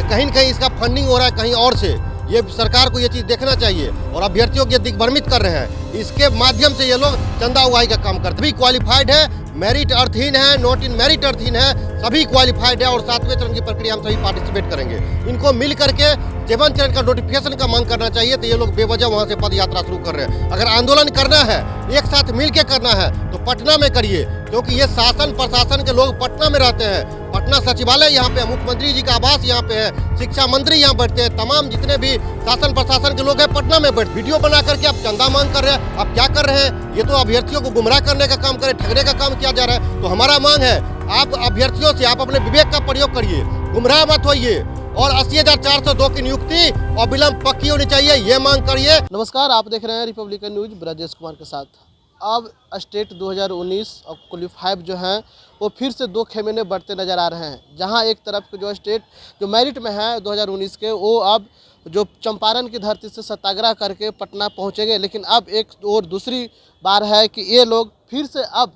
कहीं न कहीं इसका फंडिंग हो रहा है कहीं और से। ये सरकार को ये चीज़ देखना चाहिए और अभ्यर्थियों को ये दिग्भ्रमित कर रहे हैं। इसके माध्यम से ये लोग चंदा उगाही का काम करते हैं। सभी क्वालिफाइड है, मेरिट अर्थहीन है, नॉट इन मेरिट अर्थहीन है, सभी क्वालिफाइड है और 7वें चरण की प्रक्रिया हम सभी पार्टिसिपेट करेंगे। इनको मिल करके 7 चरण का नोटिफिकेशन का मांग करना चाहिए। तो ये लोग बेवजह वहाँ से पद यात्रा शुरू कर रहे हैं। अगर आंदोलन करना है, एक साथ मिल के करना है तो पटना में करिए, क्योंकि ये शासन प्रशासन के लोग पटना में रहते हैं। पटना सचिवालय यहाँ पे है, मुख्यमंत्री जी का आवास यहाँ पे है, शिक्षा मंत्री यहाँ बैठते हैं, तमाम जितने भी शासन प्रशासन के लोग हैं पटना में बैठ। वीडियो बना करके आप चंदा मांग कर रहे हैं। आप क्या कर रहे हैं? ये तो अभ्यर्थियों को गुमराह करने का काम करे, ठगने का काम किया जा रहा है। तो हमारा मांग है, आप अभ्यर्थियों से आप अपने विवेक का प्रयोग करिए, गुमराह मत होइए और 80,402 की नियुक्ति और विलंब पक्की होनी चाहिए, ये मांग करिए। नमस्कार, आप देख रहे हैं रिपब्लिकन न्यूज ब्रजेश कुमार के साथ। अब स्टेट 2019 और क्वालिफाइव जो हैं वो फिर से 2 खेमे बढ़ते नज़र आ रहे हैं। जहां एक तरफ के जो स्टेट जो मेरिट में है 2019 के, वो अब जो चंपारण की धरती से सत्याग्रह करके पटना पहुंचेंगे। लेकिन अब एक और दूसरी बार है कि ये लोग फिर से अब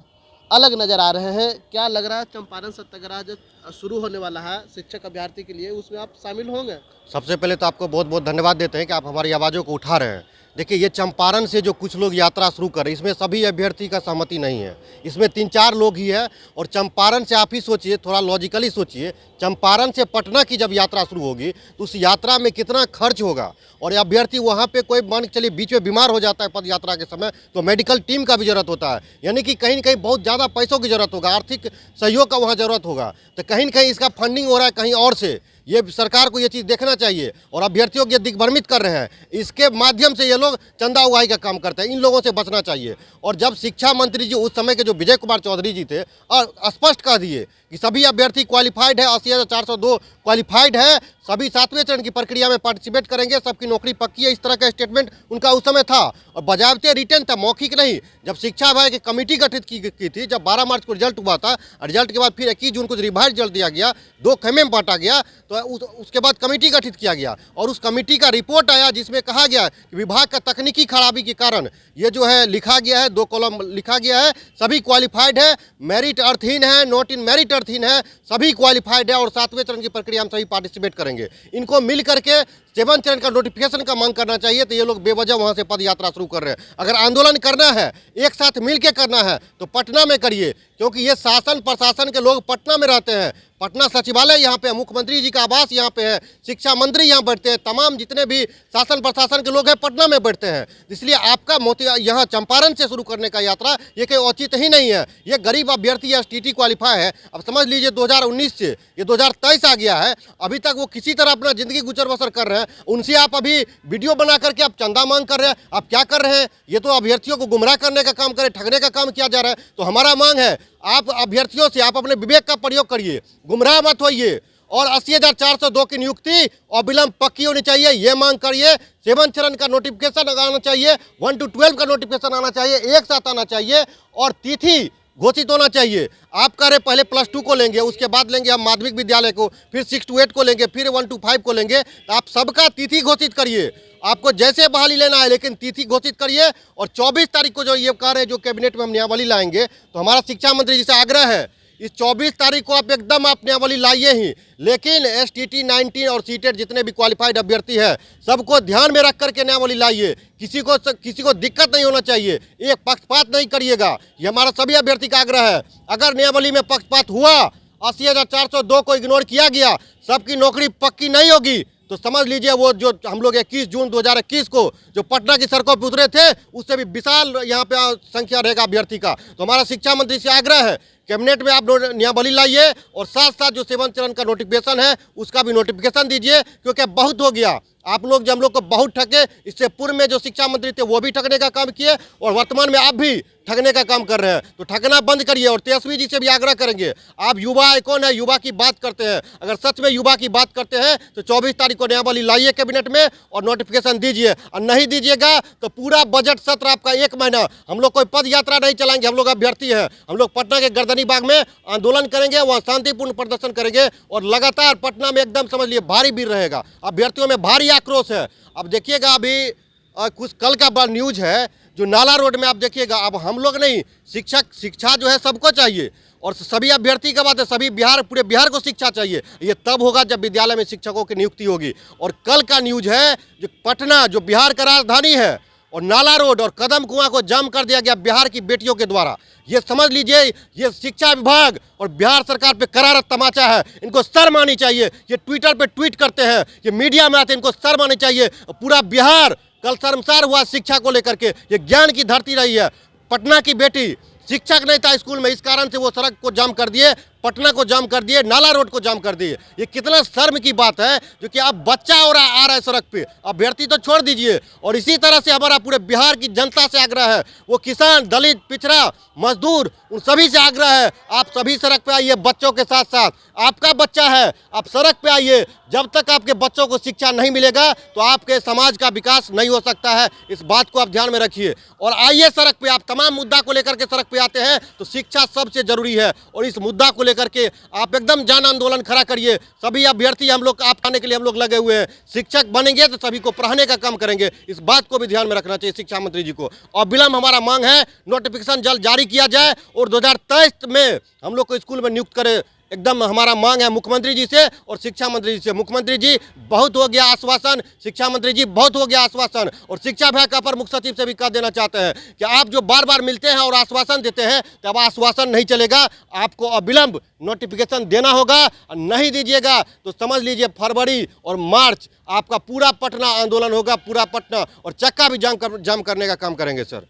अलग नज़र आ रहे हैं। क्या लग रहा है चंपारण सत्याग्रह जो शुरू होने वाला है शिक्षक अभ्यर्थी के लिए, उसमें आप शामिल होंगे? सबसे पहले तो आपको बहुत बहुत धन्यवाद देते हैं कि आप हमारी आवाज़ों को उठा रहे हैं। देखिए, ये चंपारण से जो कुछ लोग यात्रा शुरू कर रहे हैं, इसमें सभी अभ्यर्थी का सहमति नहीं है। इसमें 3-4 लोग ही है। और चंपारण से आप ही सोचिए, थोड़ा लॉजिकली सोचिए, चंपारण से पटना की जब यात्रा शुरू होगी तो उस यात्रा में कितना खर्च होगा। और अभ्यर्थी वहाँ पे कोई मान के चलिए बीच में बीमार हो जाता है पद यात्रा के समय, तो मेडिकल टीम का भी जरूरत होता है। यानी कि कहीं न कहीं बहुत ज़्यादा पैसों की जरूरत होगा, आर्थिक सहयोग का वहाँ जरूरत होगा। तो कहीं न कहीं इसका फंडिंग हो रहा है कहीं और से। ये सरकार को ये चीज़ देखना चाहिए और अभ्यर्थियों को ये दिग्भ्रमित कर रहे हैं। इसके माध्यम से ये लोग चंदा उगाही का काम करते हैं। इन लोगों से बचना चाहिए। और जब शिक्षा मंत्री जी उस समय के जो विजय कुमार चौधरी जी थे, और स्पष्ट कह दिए कि सभी अभ्यर्थी क्वालिफाइड है, 80,402 क्वालिफाइड है, सभी 7वें चरण की प्रक्रिया में पार्टिसिपेट करेंगे, सबकी नौकरी पक्की है। इस तरह का स्टेटमेंट उनका उस समय था और बजाबते रिटर्न था, मौखिक नहीं। जब शिक्षा विभाग की कमेटी गठित की थी, जब 12 मार्च को रिजल्ट हुआ था, रिजल्ट के बाद फिर 21 जून को रिवाइज रिजल्ट दिया गया, 2 खेमे में बांटा गया, तो उसके बाद कमेटी गठित किया गया और उस कमेटी का रिपोर्ट आया जिसमें कहा गया कि विभाग का तकनीकी खराबी के कारण ये जो है लिखा गया है, 2 कॉलम लिखा गया है, सभी क्वालिफाइड है, मेरिट अर्थहीन है, नॉट इन मेरिट अर्थहीन है, सभी क्वालिफाइड है और 7वें चरण की प्रक्रिया हम सभी पार्टिसिपेट करेंगे। इनको मिल करके 7 चरण का नोटिफिकेशन का मांग करना चाहिए। तो ये लोग बेवजह वहाँ से पद यात्रा शुरू कर रहे हैं। अगर आंदोलन करना है, एक साथ मिल के करना है तो पटना में करिए, क्योंकि ये शासन प्रशासन के लोग पटना में रहते हैं। पटना सचिवालय यहाँ पे है, मुख्यमंत्री जी का आवास यहाँ पे है, शिक्षा मंत्री यहाँ बैठते हैं, तमाम जितने भी शासन प्रशासन के लोग हैं पटना में बैठते हैं। इसलिए आपका मोती यहाँ चंपारण से शुरू करने का यात्रा ये कोई औचित्य ही नहीं है। ये गरीब अभ्यर्थी STT क्वालिफाई है। अब समझ लीजिए 2019 से ये 2023 आ गया है, अभी तक वो किसी तरह अपना ज़िंदगी गुजर बसर कर रहे हैं। उनसे आप अभी वीडियो बना करके आप चंदा मांग कर रहे हैं। आप क्या कर रहे हैं? ये तो अभ्यर्थियों को गुमराह करने का काम करे, ठगने का काम किया जा रहा है। तो हमारा मांग है, आप अभ्यर्थियों से आप अपने विवेक का प्रयोग करिए, गुमराह मत होइए और 80,402 की नियुक्ति और विलंब पक्की होनी चाहिए, ये मांग करिए। 7 चरण का नोटिफिकेशन आना चाहिए, 1 to 12 का नोटिफिकेशन आना चाहिए, एक साथ आना चाहिए और तिथि घोषित होना चाहिए। आप कह रहे पहले +2 को लेंगे, उसके बाद लेंगे हम माध्यमिक विद्यालय को, फिर 6 to 8 को लेंगे, फिर 1 to 5 को लेंगे। तो आप सबका तिथि घोषित करिए। आपको जैसे बहाली लेना है, लेकिन तिथि घोषित करिए। और 24 तारीख को जो ये कह रहे हैं जो कैबिनेट में हम नियमावली लाएंगे, तो हमारा शिक्षा मंत्री जी से आग्रह है, इस 24 तारीख को आप एकदम आप नियमावली लाइए ही। लेकिन STT 19 और सीटेट जितने भी क्वालिफाइड अभ्यर्थी है, सबको ध्यान में रख करके नियमावली लाइए। किसी को दिक्कत नहीं होना चाहिए, एक पक्षपात नहीं करिएगा, ये हमारा सभी अभ्यर्थी का आग्रह है। अगर नियमावली में पक्षपात हुआ, 80,402 को इग्नोर किया गया, सबकी नौकरी पक्की नहीं होगी, तो समझ लीजिए वो जो हम लोग 21 जून 2021 को जो पटना की सड़कों पर उतरे थे, उससे भी विशाल यहाँ पे संख्या रहेगा अभ्यर्थी का। तो हमारा शिक्षा मंत्री से आग्रह है, कैबिनेट में आप नियमावली लाइए और साथ साथ जो 7 चरण का नोटिफिकेशन है उसका भी नोटिफिकेशन दीजिए, क्योंकि बहुत हो गया। आप लोग जब हम लोग को बहुत ठगे, इससे पूर्व में जो शिक्षा मंत्री थे वो भी ठगने का काम किए और वर्तमान में आप भी ठगने का काम कर रहे हैं। तो ठगना बंद करिए। और तेजस्वी जी से भी आग्रह करेंगे, आप युवा आइकॉन है, युवा की बात करते हैं, अगर सच में युवा की बात करते हैं तो 24 तारीख को नियमावली लाइए कैबिनेट में और नोटिफिकेशन दीजिए। और नहीं दीजिएगा तो पूरा बजट सत्र आपका 1 महीना हम लोग कोई पद यात्रा नहीं चलाएंगे। हम लोग अभ्यर्थी हैं, हम लोग पटना के गर्दनी बाग में आंदोलन करेंगे, वहाँ शांतिपूर्ण प्रदर्शन करेंगे और लगातार पटना में एकदम समझ लिए भारी भीड़ रहेगा, अभ्यर्थियों में भारी आक्रोश है। अब देखिएगा, अभी कुछ कल का बड़ा न्यूज है जो नाला रोड में आप देखिएगा। अब हम लोग नहीं, शिक्षा जो है सबको चाहिए और सभी अभ्यर्थी का बात है, सभी बिहार, पूरे बिहार को शिक्षा चाहिए। ये तब होगा जब विद्यालय में शिक्षकों की नियुक्ति होगी। और कल का न्यूज है जो पटना, जो बिहार का राजधानी है, और नाला रोड और कदम कुआं को जाम कर दिया गया बिहार की बेटियों के द्वारा। ये समझ लीजिए, ये शिक्षा विभाग और बिहार सरकार पे करारा तमाचा है। इनको शर्म आनी चाहिए। ये ट्विटर पे ट्वीट करते हैं, ये मीडिया में आते हैं, इनको शर्म आनी चाहिए। पूरा बिहार कल शर्मसार हुआ शिक्षा को लेकर के। ये ज्ञान की धरती रही है। पटना की बेटी, शिक्षक नहीं था स्कूल में, इस कारण से वो सड़क को जाम कर दिए, पटना को जाम कर दिए, नाला रोड को जाम कर दिए। ये कितना शर्म की बात है जो कि अब बच्चा हो रहा आ रहा है सड़क पे, अभ्यर्थी तो छोड़ दीजिए। और इसी तरह से हमारा पूरे बिहार की जनता से आग्रह है, वो किसान, दलित, पिछड़ा, मजदूर, उन सभी से आग्रह है, आप सभी सड़क पे आइए बच्चों के साथ साथ। आपका बच्चा है, आप सड़क पे आइए। जब तक आपके बच्चों को शिक्षा नहीं मिलेगा तो आपके समाज का विकास नहीं हो सकता है। इस बात को आप ध्यान में रखिए और आइए सड़क पे। आप तमाम मुद्दा को लेकर के सड़क पे आते हैं तो शिक्षा सबसे जरूरी है, और इस मुद्दा को लेकर के आप एकदम जन आंदोलन खड़ा करिए। सभी अभ्यर्थी हम लोग आप आने के लिए हम लोग लगे हुए हैं। शिक्षक बनेंगे तो सभी को पढ़ाने का काम करेंगे। इस बात को भी ध्यान में रखना चाहिए शिक्षा मंत्री जी को। और विलम्ब हमारा मांग है, नोटिफिकेशन जल्द जारी किया जाए और 2023 में हम लोग को स्कूल में नियुक्त करे। एकदम हमारा मांग है मुख्यमंत्री जी से और शिक्षा मंत्री जी से। मुख्यमंत्री जी बहुत हो गया आश्वासन, शिक्षा मंत्री जी बहुत हो गया आश्वासन। और शिक्षा विभाग का अपर मुख्य सचिव से भी कह देना चाहते हैं कि आप जो बार बार मिलते हैं और आश्वासन देते हैं, तो अब आश्वासन नहीं चलेगा, आपको अविलंब नोटिफिकेशन देना होगा। और नहीं दीजिएगा तो समझ लीजिए फरवरी और मार्च आपका पूरा पटना आंदोलन होगा, पूरा पटना, और चक्का भी जाम करने का काम करेंगे सर।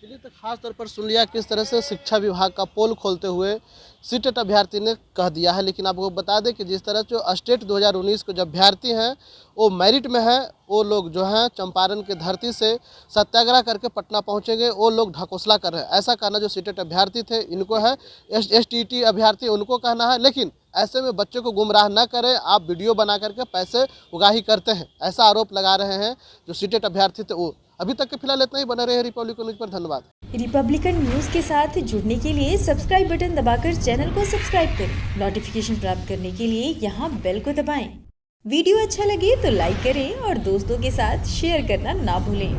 चलिए, तो खास तौर पर सुन लिया किस तरह से शिक्षा विभाग का पोल खोलते हुए सीटेट अभ्यर्थी ने कह दिया है। लेकिन आपको बता दें कि जिस तरह जो स्टेट 2019 के जो अभ्यर्थी हैं वो मेरिट में है, वो लोग जो हैं चंपारण के धरती से सत्याग्रह करके पटना पहुंचेंगे, वो लोग ढकोसला कर रहे हैं, ऐसा कहना जो सीटेट अभ्यर्थी थे इनको है। STT अभ्यर्थी उनको कहना है। लेकिन ऐसे में बच्चों को गुमराह न करें, आप वीडियो बना करके पैसे उगाही करते हैं, ऐसा आरोप लगा रहे हैं जो सीटेट अभ्यर्थी थे वो। अभी तक के फिलहाल इतना ही। बने रहे रिपब्लिकन न्यूज पर। धन्यवाद। रिपब्लिकन न्यूज के साथ जुड़ने के लिए सब्सक्राइब बटन दबाकर चैनल को सब्सक्राइब करें। नोटिफिकेशन प्राप्त करने के लिए यहाँ बेल को दबाएं। वीडियो अच्छा लगे तो लाइक करें और दोस्तों के साथ शेयर करना ना भूलें।